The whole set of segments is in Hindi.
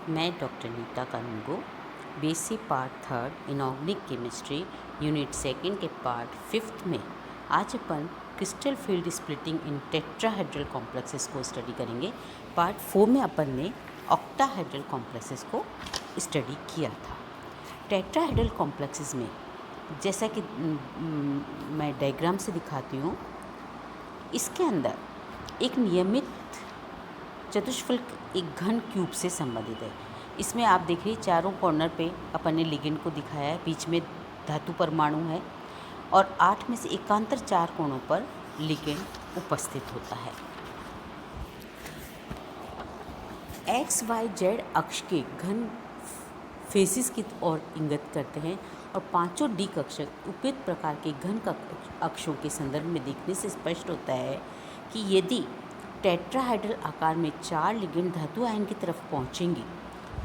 मैं doctor Neeta Kanungo BSc part third inorganic chemistry unit second के पार्ट फिफ्थ में आज अपन crystal field splitting in tetrahedral complexes को स्टडी करेंगे। पार्ट 4 में अपन ने ऑक्टाहेड्रल कॉम्प्लेक्सेस को स्टडी किया था। टेट्राहेड्रल कॉम्प्लेक्सेस में जैसा कि मैं डायग्राम से दिखाती हूँ, इसके अंदर एक नियमित चतुष्फलक एक घन क्यूब से संबंधित है। इसमें आप देखिए चारों कॉर्नर पे अपन ने लिगेंड को दिखाया है, बीच में धातु परमाणु है और 8 में से एकांतर 4 कोणों पर लिगेंड उपस्थित होता है। एक्स वाई जेड अक्ष के घन फेसिस की ओर इंगित करते हैं और पांचों डी कक्षक उपयुक्त प्रकार के घन अक्षों के संदर्भ में देखने से स्पष्ट होता है कि यदि टेट्राहेड्रल आकार में 4 लिगेंड धातु आयन की तरफ पहुंचेंगी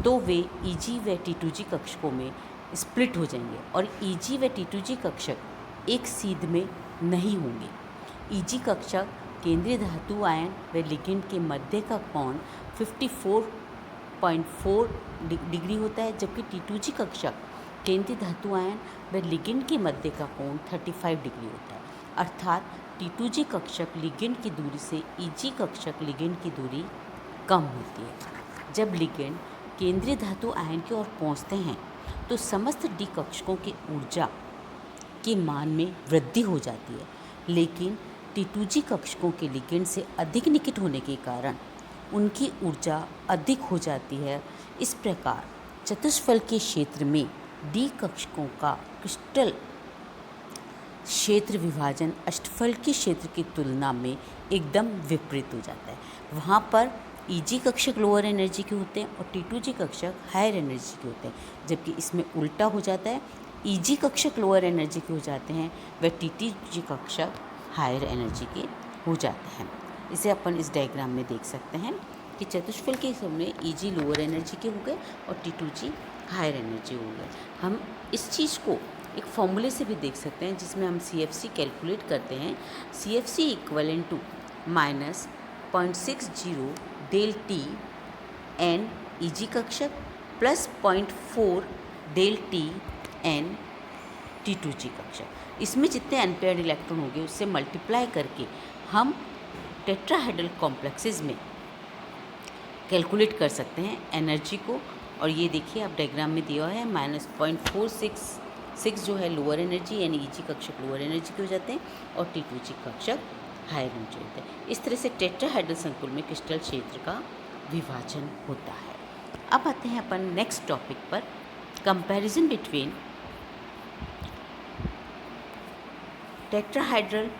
तो वे ईजी व टी2जी कक्षकों में स्प्लिट हो जाएंगे और ईजी व टी2जी कक्षक एक सीध में नहीं होंगे। ईजी कक्षक केंद्रीय धातु आयन व लिगेंड के मध्य का कोण 54.4 डिग्री होता है, जबकि टी2जी कक्षक केंद्रीय धातु आयन व लिगेंड के मध्य का कोण 35 डिग्री होता है। अर्थात टी2जी कक्षक लिगेंड की दूरी से ईजी कक्षक लिगेंड की दूरी कम होती है। जब लिगेंड केंद्रीय धातु आयन की ओर पहुंचते हैं तो समस्त डी कक्षकों की ऊर्जा के मान में वृद्धि हो जाती है, लेकिन टी2जी कक्षकों के लिगेंड से अधिक निकट होने के कारण उनकी ऊर्जा अधिक हो जाती है। इस प्रकार चतुष्फलकीय क्षेत्र में डी कक्षकों का क्रिस्टल क्षेत्र विभाजन अष्टफलकीय क्षेत्र की तुलना में एकदम विपरीत हो जाता है। वहाँ पर ईजी कक्षक लोअर एनर्जी के होते हैं और टी2जी कक्षक हायर एनर्जी के होते हैं, जबकि इसमें उल्टा हो जाता है। ईजी कक्षक लोअर एनर्जी के हो जाते हैं व टी2जी कक्षक हायर एनर्जी के हो जाते हैं। इसे अपन इस डायग्राम में देख सकते हैं कि चतुष्फलकीय के में ईजी लोअर एनर्जी के हो गए और टी2जी हायर एनर्जी हो गए। हम इस चीज़ को एक फॉर्मूले से भी देख सकते हैं जिसमें हम CFC कैलकुलेट करते हैं। CFC equivalent to -0.60 del T N eg कक्षक प्लस 0.4 डेल टी एन टी2जी कक्षक। इसमें जितने अनपेयर्ड इलेक्ट्रॉन होंगे उससे मल्टीप्लाई करके हम टेट्राहेड्रल कॉम्प्लेक्सेस में कैलकुलेट कर सकते हैं एनर्जी को। और ये देखिए आप डायग्राम में दिया है -0.466 जो है लोअर एनर्जी यानी ईजी कक्षक लोअर एनर्जी के हो जाते हैं और टी2जी कक्षक हायर एनर्जी होते हैं। इस तरह से टेट्राहेड्रल संकुल में क्रिस्टल क्षेत्र का विभाजन होता है। अब आते हैं अपन नेक्स्ट टॉपिक पर, comparison between tetrahedral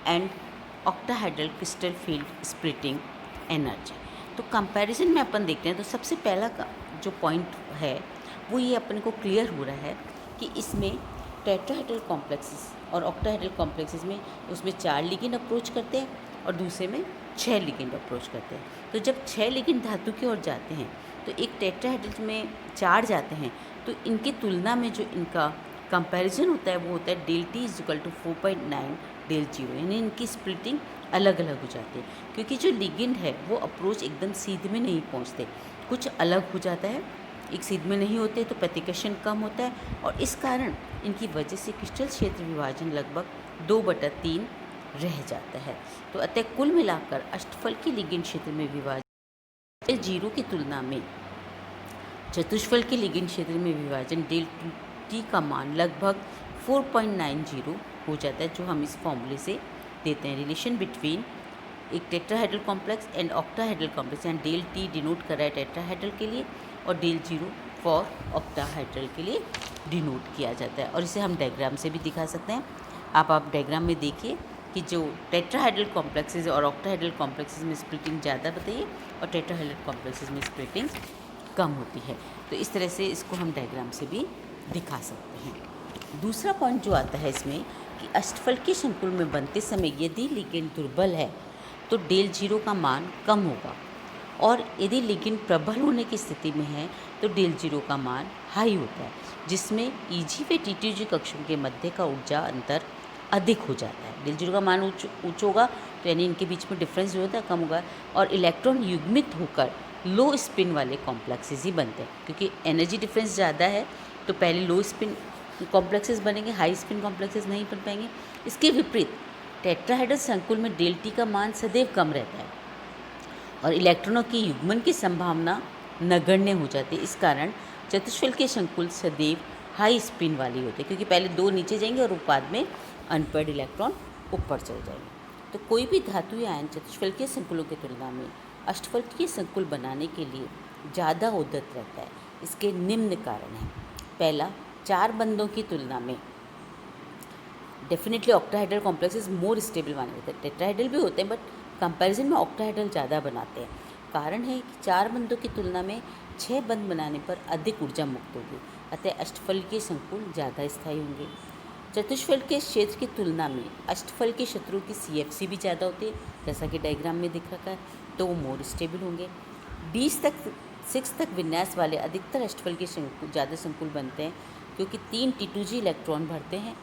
and octahedral crystal field splitting energy. तो कंपैरिजन में अपन देखते हैं तो सबसे पहला का जो पॉइंट है वो ये अपन को क्लियर हो रहा है कि इसमें टेट्राहेड्रल कॉम्प्लेक्सेस और ऑक्टाहेड्रल कॉम्प्लेक्सेस में उसमें 4 लिगेंड अप्रोच करते हैं और दूसरे में 6 लिगेंड अप्रोच करते हैं। तो जब 6 लिगेंड धातु की ओर जाते हैं तो एक टेट्राहेड्रल में 4 जाते हैं, तो इनकी तुलना में जो इनका कंपैरिजन होता है वो होता है del t is equal to 4.9 del zero, यानी इनकी स्प्लिटिंग अलग अलग हो जाती है क्योंकि जो लिगेंड है वो अप्रोच एकदम सीधे में नहीं पहुंचते, कुछ अलग हो जाता है। एक सीध में नहीं होते तो प्रतिकर्षण कम होता है और इस कारण इनकी वजह से क्रिस्टल क्षेत्र विभाजन लगभग 2/3 रह जाता है। तो अतः कुल मिलाकर अष्टफलकीय लिगेंड क्षेत्र में विभाजन डेल जीरो की तुलना में चतुष्फलकीय लिगेंड क्षेत्र में विभाजन डेल टी का मान लगभग 4.90 हो जाता है, जो हम इस फॉर्मूले से देते हैं। रिलेशन बिटवीन एक tetrahedral complex and octahedral complex, and del t denote कर रहा है टेट्राहेड्रल के लिए और डेल जीरो फॉर ऑक्टाहेड्रल के लिए डिनोट किया जाता है। और इसे हम डायग्राम से भी दिखा सकते हैं। आप डायग्राम में देखिए कि जो टेट्राहेड्रल कॉम्प्लेक्सेस और ऑक्टाहेड्रल कॉम्प्लेक्सेस में स्प्लिटिंग ज़्यादा बताइए और टेट्राहेड्रल कॉम्प्लेक्सेस में स्प्लिटिंग कम होती है। तो इस तरह से इसको हम डायग्राम से भी दिखा सकते हैं। दूसरा पॉइंट जो आता है इसमें कि अष्टफलकीय संकुल में बनते समय यदि लिगेंड दुर्बल है तो डेल जीरो का मान कम होगा और यदि लिगेंड प्रबल होने की स्थिति में है तो डेल जीरो का मान हाई होता है, जिसमें ईजी व टी2जी कक्षों के मध्य का ऊर्जा अंतर अधिक हो जाता है। डेल जीरो का मान उच्च होगा तो यानी इनके बीच में डिफरेंस जो होता है कम होगा और इलेक्ट्रॉन युग्मित होकर लो स्पिन वाले कॉम्प्लेक्सेस ही बनते हैं, क्योंकि एनर्जी डिफरेंस ज़्यादा है तो पहले लो स्पिन कॉम्प्लेक्सेस बनेंगे, हाई स्पिन कॉम्प्लेक्सेस नहीं बन पाएंगे। इसके विपरीत टेट्राहेड्रल संकुल में डेल्टी का मान सदैव कम रहता है और इलेक्ट्रॉनों की युग्मन की संभावना नगण्य हो जाती है। इस कारण चतुष्फलकीय के संकुल सदैव हाई स्पिन वाली होती है, क्योंकि पहले दो नीचे जाएंगे और बाद में अनपेयर्ड इलेक्ट्रॉन ऊपर चले जाएंगे। तो कोई भी धातु या आयन चतुष्फलकीय संकुलों की तुलना में अष्टफलकीय संकुल बनाने के लिए ज़्यादा उद्यत रहता है। इसके निम्न कारण हैं। पहला, 4 बंधों की तुलना में definitely octahedral complexes more stable माने जाते हैं। टेट्राहेड्रल भी होते हैं बट कंपैरिजन में ऑक्टाहेड्रल ज़्यादा बनाते हैं। कारण है कि 4 बंधों की तुलना में 6 बंध बनाने पर अधिक ऊर्जा मुक्त होगी, अतः अष्टफलकीय संकुल ज़्यादा स्थायी होंगे। चतुष्फलकीय क्षेत्र की तुलना में अष्टफलकीय क्षेत्रों की CFC भी ज़्यादा होती है, जैसा कि डायग्राम में दिख रखा है, तो वो मोर स्टेबल होंगे। 6 तक विन्यास वाले अधिकतर अष्टफलकीय संकुल ज़्यादा संकुल बनते हैं, क्योंकि 3 T2G इलेक्ट्रॉन भरते हैं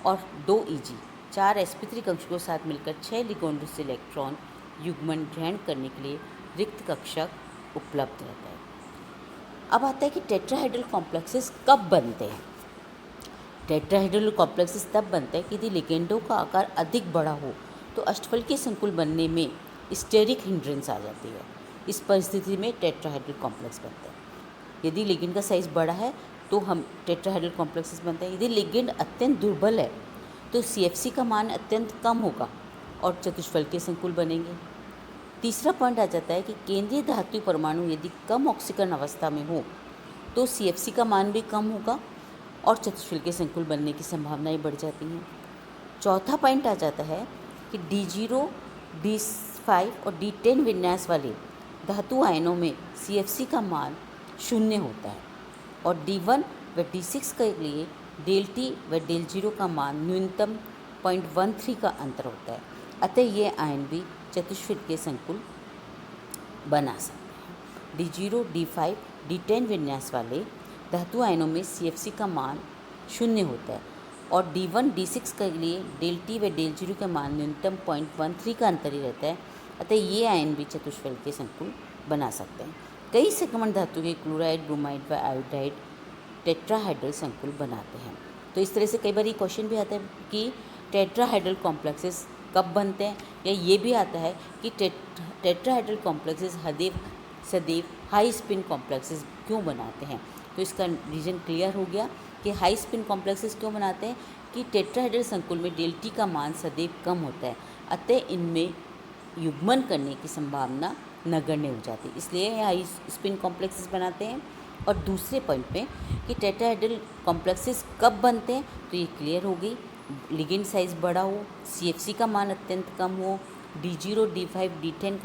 और 2 EG 4 sp3 कक्षकों के साथ मिलकर 6 लिगेंडों से इलेक्ट्रॉन युग्मन ग्रहण करने के लिए रिक्त कक्षक उपलब्ध रहता है। अब आता है कि टेट्राहेड्रल कॉम्प्लेक्सेस कब बनते हैं। टेट्राहेड्रल कॉम्प्लेक्सेस तब बनते हैं कि यदि लिगेंडों का आकार अधिक बड़ा हो तो अष्टफलकीय संकुल बनने में स्टेरिक हिंड्रेंस आ जाती है। इस परिस्थिति में टेट्राहेड्रल कॉम्प्लेक्स बनते हैं। यदि लिगेंड का साइज़ बड़ा है तो हम टेट्राहेड्रल कॉम्प्लेक्सेस बनते हैं। यदि लिगेंड अत्यंत दुर्बल है तो CFC का मान अत्यंत कम होगा और चतुष्फलकीय संकुल बनेंगे। तीसरा पॉइंट आ जाता है कि केंद्रीय धातु परमाणु यदि कम ऑक्सीकरण अवस्था में हो तो CFC का मान भी कम होगा और चतुष्फलकीय संकुल बनने की संभावनाएं बढ़ जाती हैं। चौथा पॉइंट आ जाता है कि D0, D5 और D10 विन्यास वाले धातु आयनों में CFC का मान 0 होता है और D1 व D6 के लिए डेल व डेल का मान न्यूनतम 0.13 का अंतर होता है, अतः ये आयन भी चतुष्फलकीय संकुल बना सकते हैं। D0, D5, D10 विन्यास वाले धातु आयनों में CFC का मान 0 होता है और D1, D6 के लिए डेल व डेल का मान न्यूनतम 0.13 का अंतर ही रहता है, अतः ये आयन भी चतुष्फलकीय संकुल बना सकते हैं। कई संक्रमण धातु के क्लोराइड, ब्रोमाइड व आयोडाइड टेट्राहेड्रल संकुल बनाते हैं। तो इस तरह से कई बार ये क्वेश्चन भी आता है कि टेट्राहेड्रल कॉम्प्लेक्सेस कब बनते हैं, या ये भी आता है कि टेट्राहेड्रल कॉम्प्लेक्सेस सदैव हाई स्पिन कॉम्प्लेक्सेस क्यों बनाते हैं। तो इसका रीज़न क्लियर हो गया कि हाई स्पिन कॉम्प्लेक्सेस क्यों बनाते हैं कि टेट्राहेड्रल संकुल में डेल का मान सदैव कम होता है, अतः इनमें युग्मन करने की संभावना नगण्य हो जाती है, इसलिए हाई स्पिन कॉम्प्लेक्सेस बनाते हैं। और दूसरे पॉइंट में कि टेट्राहेड्रल कॉम्प्लेक्सेस कब बनते हैं, तो ये क्लियर हो गई। लिगेंड साइज़ बड़ा हो, CFC का मान अत्यंत कम हो, D0, D5, D10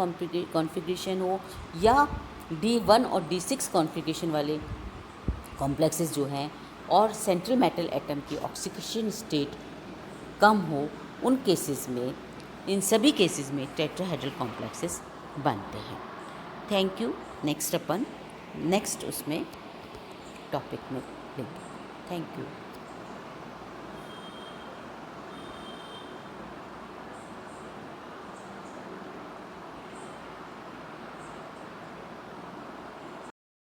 कॉन्फ़िगरेशन हो, या D1 और D6 कॉन्फ़िगरेशन वाले कॉम्प्लेक्सेस जो हैं और सेंट्रल मेटल एटम की ऑक्सीडेशन स्टेट कम हो, उन केसेस में, इन सभी केसेस में टेट्राहेड्रल कॉम्प्लेक्सेस बनते हैं। Thank you. नेक्स्ट उसमें टॉपिक में लेंगे। Thank you.